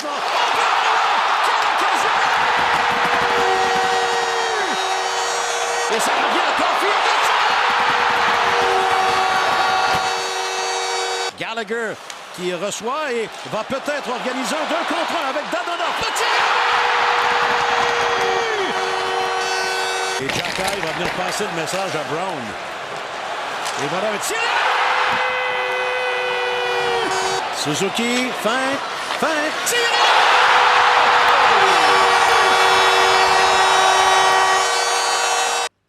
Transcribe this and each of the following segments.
Oh, quelle occasion! Et ça revient encore fier. Gallagher qui reçoit et va peut-être organiser un 2 contre 1 avec Dadonov. Et XHEKAJ va venir passer le message à Brown. Et voilà un tir. Suzuki, fin, tir.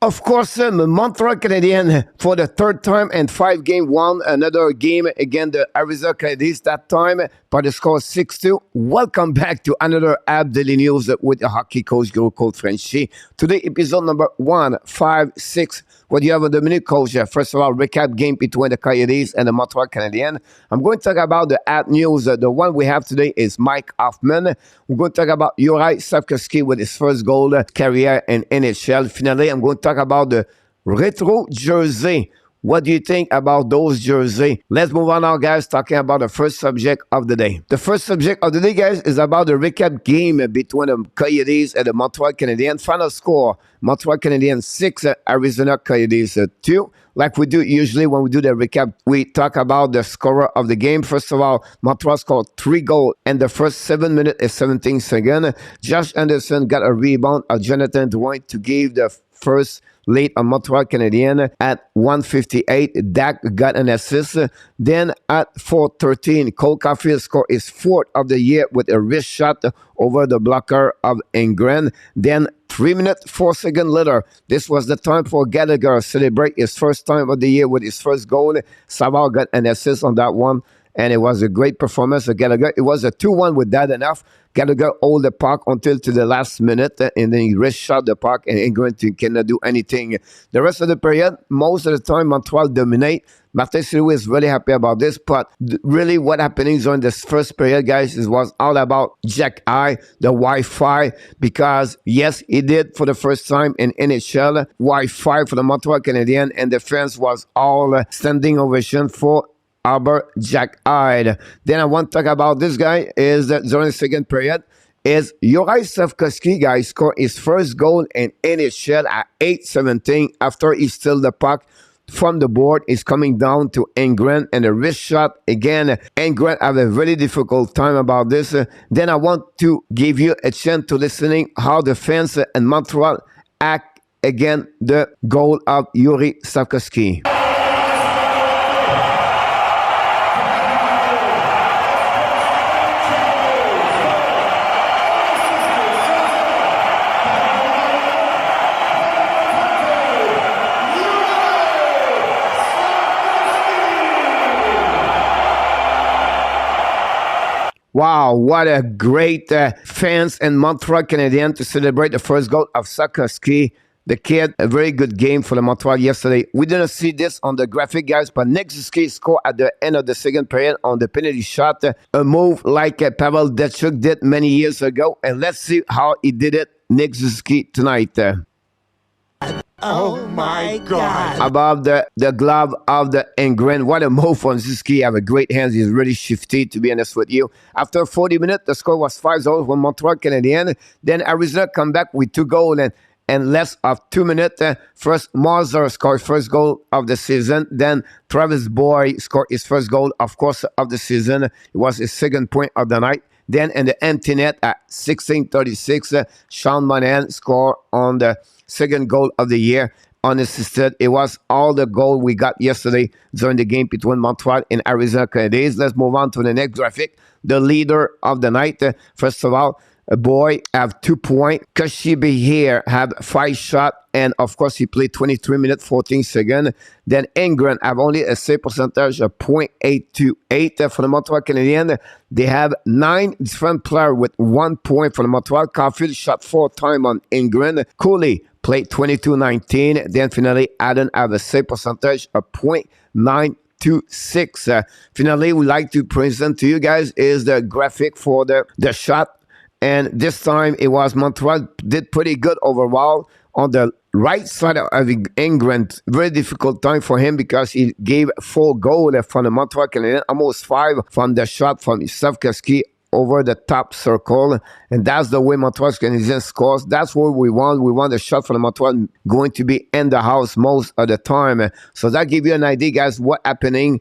Of course, Montreal Canadiens for the third time and 5-game won another game against the Arizona Canadiens, that time by the score 6-2. Welcome back to another App Daily News with the hockey coach, Coach Frenchy. Today, episode number 156. What do you have on the menu, Coach? First of all, recap game between the Coyotes and the Montreal Canadiens. I'm going to talk about the app news. The one we have today is Mike Hoffman. We're going to talk about Juraj Slafkovsky with his first goal career in NHL. Finally, I'm going to talk about the retro jersey. What do you think about those jerseys? Let's move on now, guys, talking about the first subject of the day. The first subject of the day, guys, is about the recap game between the Coyotes and the Montreal Canadiens. Final score, Montreal Canadiens 6, Arizona Coyotes 2. Like we do usually when we do the recap, we talk about the scorer of the game. First of all, Montreal scored 3 goals in the first 7 minutes and 17 seconds. Josh Anderson got a rebound of Jonathan Drouin to give the first lead on Montreal Canadiens at 1:58. Dak got an assist. Then at 4:13, Cole Caulfield scored his 4th of the year with a wrist shot over the blocker of Ingren. Then 3 minutes, 4 seconds later, this was the time for Gallagher to celebrate his first time of the year with his first goal. Savard got an assist on that one, and it was a great performance of Gallagher. It was a 2-1 with that enough. Gallagher hold the puck until to the last minute, and then he wrist shot the puck, and Ingrid cannot do anything. The rest of the period, most of the time, Montreal dominate. Martin St-Louis is really happy about this, but really what happening during this first period, guys, was all about XHEKAJ, the Wi-Fi, because yes, he did for the first time in NHL, Wi-Fi for the Montreal Canadiens, and the fans was all standing ovation for ARBER XHEKAJ. Then I want to talk about this guy is that during the second period is Juraj Slafkovsky, guys, scored his first goal in NHL at 8:17 after he stole the puck from the board. Is coming down to Ingren and a wrist shot. Again, Ingren have a very difficult time about this. Then I want to give you a chance to listening how the fans in Montreal act against the goal of Juraj Slafkovsky. Wow, what a great fans in Montreal Canadiens to celebrate the first goal of Slafkovsky. The kid, a very good game for the Montreal yesterday. We didn't see this on the graphic, guys, but Nick Suzuki scored at the end of the second period on the penalty shot. A move like Pavel Datsyuk did many years ago. And let's see how he did it, Nick Suzuki, tonight. Oh my God. Above the glove of the Ingren. What a move from Suzuki. Have a great hands. He's really shifty, to be honest with you. After 40 minutes, the score was 5-0 for Montreal Canadiens. Then Arizona come back with 2 goals and less of 2 minutes. First, Mazur scored first goal of the season. Then Travis Boyd scored his first goal, of course, of the season. It was his second point of the night. Then in the empty net at 16:36, Sean Monahan scored on the second goal of the year, unassisted. It was all the goal we got yesterday during the game between Montreal and Arizona Canadiens. Let's move on to the next graphic. The leader of the night, first of all, a boy have 2 points. Kashibi here have 5 shots, and of course he played 23 minutes 14 seconds. Then Ingren have only a save percentage of .828 for the Montreal Canadiens. They have 9 different players with 1 point for the Montreal. Caulfield shot 4 times on Ingren. Cooley played 22-19. Then finally Adam have a save percentage of .926. Finally, we like to present to you guys is the graphic for the shot. And this time it was Montreal did pretty good overall on the right side of Ingren. Very difficult time for him because he gave 4 goals from the Montreal Canadiens, almost 5 from the shot from Slafkovsky over the top circle, and that's the way Montreal Canadiens scores. That's what we want. We want a shot for the Montreal going to be in the house most of the time. So that gives you an idea, guys, what's happening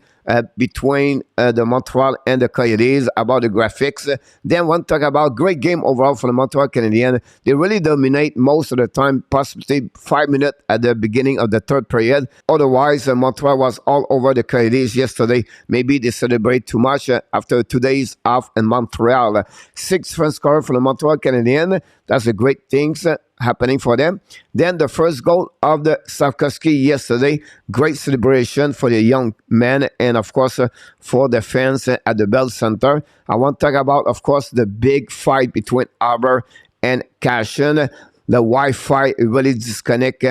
between the Montreal and the Coyotes about the graphics. Then want to talk about great game overall for the Montreal Canadiens. They really dominate most of the time, possibly 5 minutes at the beginning of the third period. Otherwise, Montreal was all over the Coyotes yesterday. Maybe they celebrate too much after 2 days off in Montreal. 6 French scorers for the Montreal Canadiens. That's a great thing happening for them. Then the first goal of the Slafkovsky yesterday. Great celebration for the young man and, of course, for the fans at the Bell Center. I want to talk about, of course, the big fight between ARBER and Cashin. The Wi-Fi really disconnect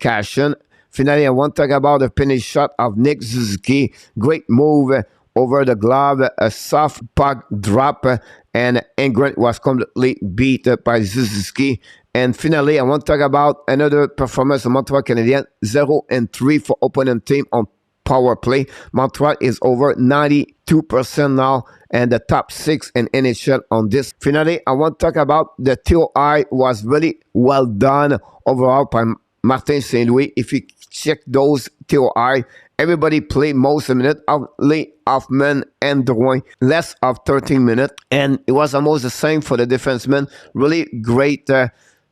Cashin. Finally, I want to talk about the finish shot of Nick Suzuki. Great move over the glove, a soft puck drop, and Ingrid was completely beat by Suzuki. And finally, I want to talk about another performance of Montreal Canadiens, 0-3 for opponent team on power play. Montreal is over 92% now, and the top 6 in NHL on this. Finally, I want to talk about the TOI was really well done overall by Martin St. Louis. If you check those TOI, everybody played most of the minute, only HOFFMAN and Drouin, less of 13 minutes. And it was almost the same for the defensemen. Really great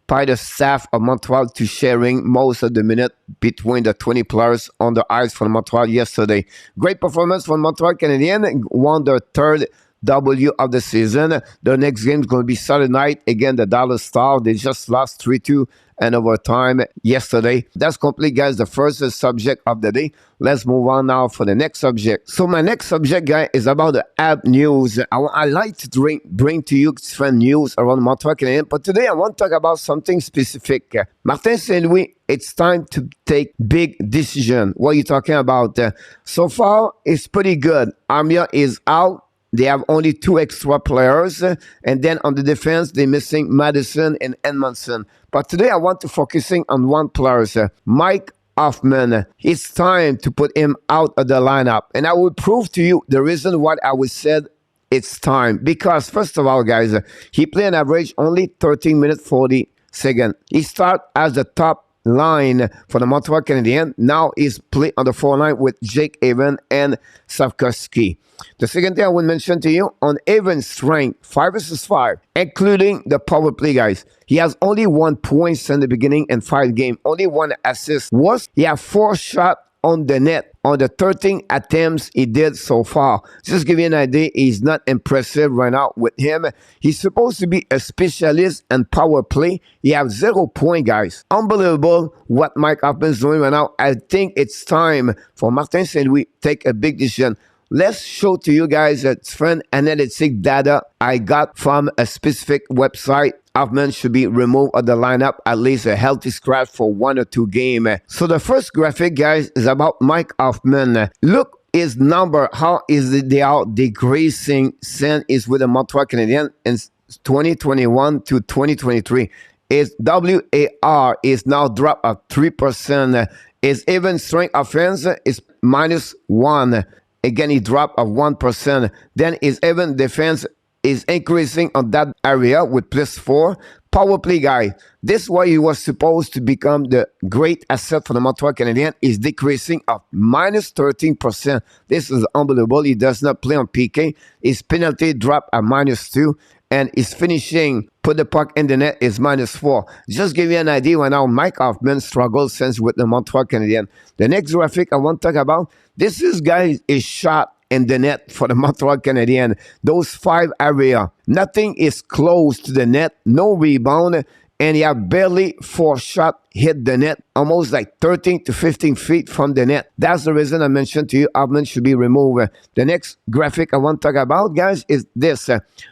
by the staff of Montreal to sharing most of the minute between the 20 players on the ice for Montreal yesterday. Great performance from Montreal Canadiens, won their third W of the season. The next game is going to be Saturday night. Again, the Dallas Stars. They just lost 3-2 and overtime yesterday. That's complete, guys, the first subject of the day. Let's move on now for the next subject. So my next subject, guys, is about the app news. I like to bring to you different news around Montreal Canadiens, but today I want to talk about something specific. Martin St. Louis, it's time to take big decision. What are you talking about? So far, it's pretty good. Armia is out. They have only 2 extra players. And then on the defense, they're missing Madison and Edmondson. But today I want to focusing on one player, Mike Hoffman. It's time to put him out of the lineup. And I will prove to you the reason why I would said it's time. Because first of all, guys, he played an average only 13 minutes 40 seconds. He started as the top line for the Montreal Canadiens. Now he's playing on the 4 line with Jake Haven and Slafkovsky. The second thing I will mention to you, on Haven's strength, 5 versus 5, including the power play, guys. He has only 1 point in the beginning and 5 games. Only 1 assist. He has 4 shots on the net on the 13 attempts he did so far. Just give you an idea, he's not impressive right now with him. He's supposed to be a specialist in power play. He has 0 point, guys. Unbelievable what Mike Hoffman is doing right now. I think it's time for Martin St. Louis to take a big decision. Let's show to you guys different analytic data I got from a specific website. Hoffman should be removed of the lineup, at least a healthy scratch for 1 or 2 games. So the first graphic, guys, is about Mike Hoffman. Look his number, how they are decreasing since he's with the Montreal Canadiens in 2021 to 2023. His WAR is now dropped at 3%. His even strength offense is -1. Again, he dropped of 1%. Then his even defense is increasing on that area with +4. Power play, guy. This is why he was supposed to become the great asset for the Montreal Canadiens. Is decreasing of -13%. This is unbelievable. He does not play on PK. His penalty dropped at -2. And his finishing, put the puck in the net, is -4. Just give you an idea when now Mike Hoffman struggles since with the Montreal Canadiens. The next graphic I want to talk about, this is, guys, a shot in the net for the Montreal Canadiens. Those 5 areas, nothing is close to the net, no rebound, and you have barely 4 shots hit the net, almost like 13 to 15 feet from the net. That's the reason I mentioned to you, Hoffman should be removed. The next graphic I want to talk about, guys, is this.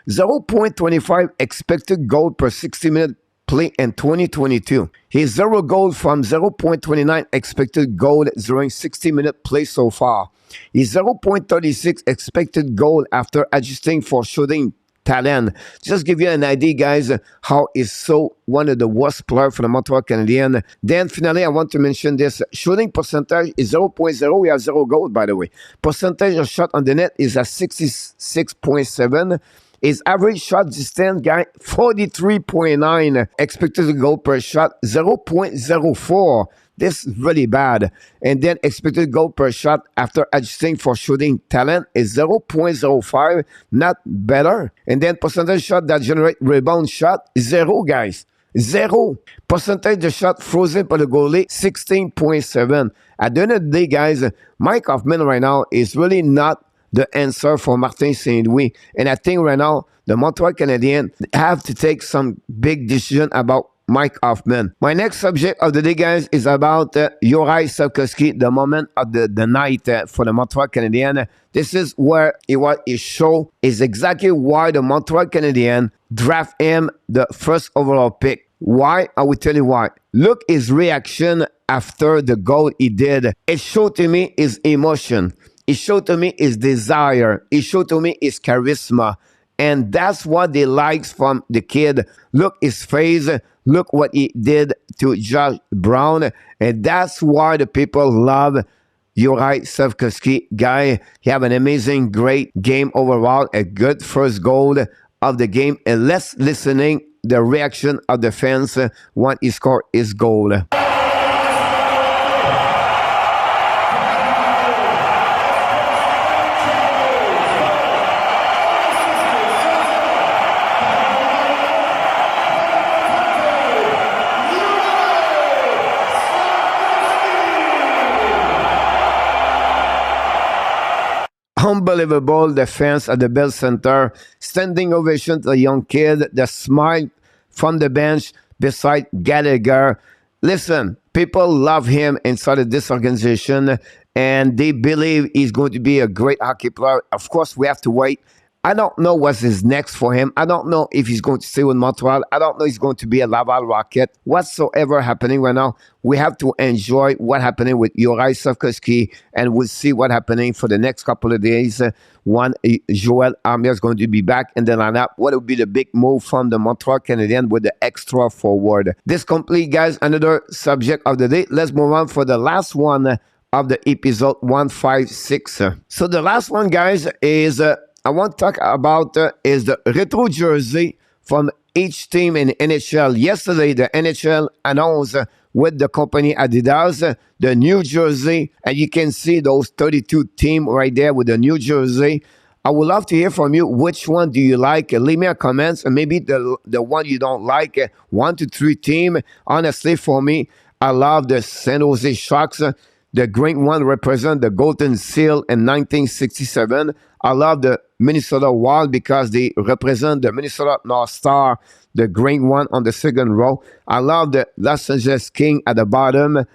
0.25 expected goal per 60 minute play in 2022. He's 0 goal from 0.29 expected goal during 60-minute play so far. He's 0.36 expected goal after adjusting for shooting talent. Just give you an idea, guys, how he's so one of the worst players for the Montreal Canadiens. Then finally, I want to mention this. Shooting percentage is 0.0. We have 0 goal, by the way. Percentage of shot on the net is at 66.7. His average shot distance, guy, 43.9. Expected goal per shot, 0.04. This is really bad. And then expected goal per shot after adjusting for shooting talent is 0.05, not better. And then percentage shot that generate rebound shot, 0, guys. 0. Percentage of shot frozen by the goalie, 16.7. At the end of the day, guys, Mike Hoffman right now is really not the answer for Martin Saint-Louis. And I think right now, the Montreal Canadiens have to take some big decision about Mike Hoffman. My next subject of the day, guys, is about Juraj Slafkovsky, the moment of the night for the Montreal Canadiens. This is where what is show is exactly why the Montreal Canadiens draft him the first overall pick. Why? I will tell you why. Look his reaction after the goal he did. It showed to me his emotion. It showed to me his desire. It showed to me his charisma. And that's what they like from the kid. Look his face. Look what he did to Josh Brown. And that's why the people love Juraj Slafkovsky. Guy, he have an amazing, great game overall. A good first goal of the game. And let's listening the reaction of the fans when he scored his goal. Unbelievable, the fans at the Bell Center, standing ovation to the young kid, the smile from the bench beside Gallagher. Listen, people love him inside of this organization, and they believe he's going to be a great hockey player. Of course, we have to wait. I don't know what's his next for him. I don't know if he's going to stay with Montreal. I don't know if he's going to be a Laval Rocket. Whatsoever happening right now, we have to enjoy what's happening with Juraj Slafkovsky, and we'll see what's happening for the next couple of days. One, Joel Armia is going to be back in the lineup. What will be the big move from the Montreal Canadiens with the extra forward? This complete, guys, another subject of the day. Let's move on for the last one of the episode 156. So the last one, guys, is... I want to talk about is the retro jersey from each team in NHL. Yesterday, the NHL announced with the company Adidas the new jersey, and you can see those 32 teams right there with the new jersey. I would love to hear from you. Which one do you like? Leave me a comment, and maybe the one you don't like. 1 to 3 team. Honestly, for me, I love the San Jose Sharks. The green one represents the Golden Seal in 1967. I love the Minnesota Wild because they represent the Minnesota North Star, the green one on the second row. I love the Los Angeles King at the bottom,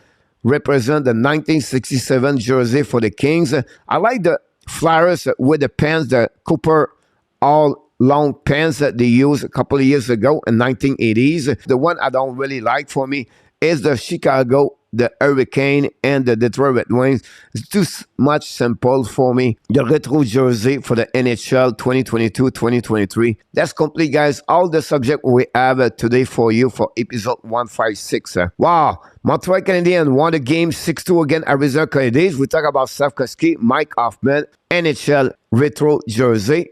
represent the 1967 jersey for the Kings. I like the Flyers with the pants, the Cooper all long pants that they used a couple of years ago in 1980s. The one I don't really like for me is the Chicago, the Hurricane, and the Detroit Red Wings. It's too much simple for me. The retro jersey for the NHL 2022-2023. That's complete, guys. All the subject we have today for you for episode 156. Wow. Montreal Canadiens won the game 6-2 against Arizona Coyotes. We talk about Slafkovsky, Mike Hoffman, NHL retro jersey.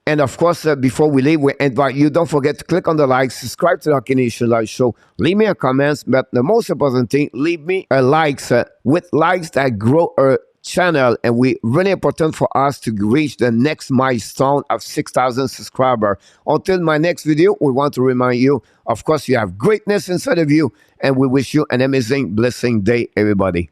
And of course, before we leave, we invite you, don't forget to click on the like, subscribe to the Hockey Nation Live Show, leave me a comment, but the most important thing, leave me a likes. With likes that grow our channel, and we really important for us to reach the next milestone of 6,000 subscribers. Until my next video, we want to remind you, of course, you have greatness inside of you, and we wish you an amazing, blessing day, everybody.